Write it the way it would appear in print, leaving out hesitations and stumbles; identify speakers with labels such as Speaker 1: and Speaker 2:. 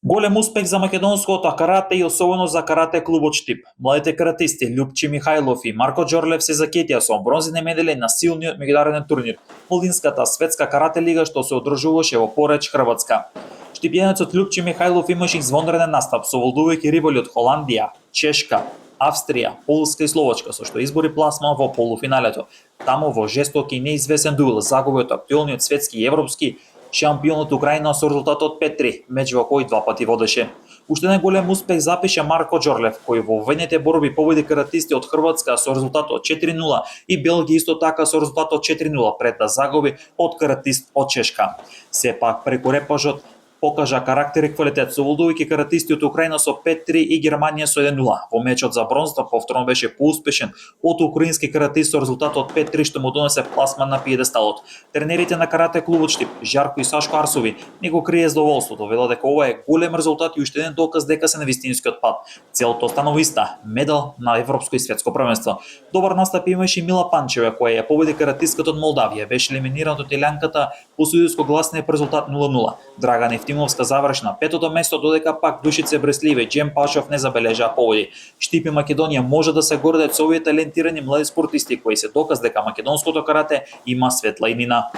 Speaker 1: Голем успех за македонското карате и особено за карате клубот Штип. Младите каратисти Љупчи Михајлов и Марко Џорлев се закетија со бронзени медали на силниот меѓународен турнир, Младинската светска карате лига што се одржуваше во Пореч, Хрватска. Штипјанецот Љупчи Михајлов имаше извонреден настап, совладувајќи ривали од Холандија, Чешка, Австрија, Полска и Словачка, со што избори пласман во полуфиналето. Таму во жесток и неизвестен дуел загуби од актуелниот светски и европски шампионот Украина со резултатот 5-3, меч во кој два пати водеше. Уште еден голем успех запиша Марко Џорлев, кој во војните борби победи каратисти од Хрватска со резултатот 4-0 и Белгија исто така со резултатот 4-0 пред да загуби од каратист од Чешка. Сепак преку репажот покажа карактер и квалитет, совладувајќи каратисти од Украина со 5-3 и Германија со 1-0. Во мечот за бронзата повторно беше поуспешен од украински каратист со резултатот 5-3 што му донесе пласман на пиедесталот. Тренерите на карате клубот Штип, Жарко и Сашко Арсови, не го крие задоволството, велат дека ова е голем резултат и уште еден доказ дека се на вистинскиот пат. Целото останува иста, медал на европско и светско првенство. Добар настап имаше и Мила Панчева, која ја победи каратистката од Молдавија, беше елиминирана од италијанката по судијско гласње презултат 0-0. Драгана Евтимовска заврши на петото место, додека пак Душице Бресливе и Џем Пашов не забележаа победи. Штип и Македонија може да се гордеат со овие талентирани млади спортисти кои се доказ дека македонското карате има светла иднина.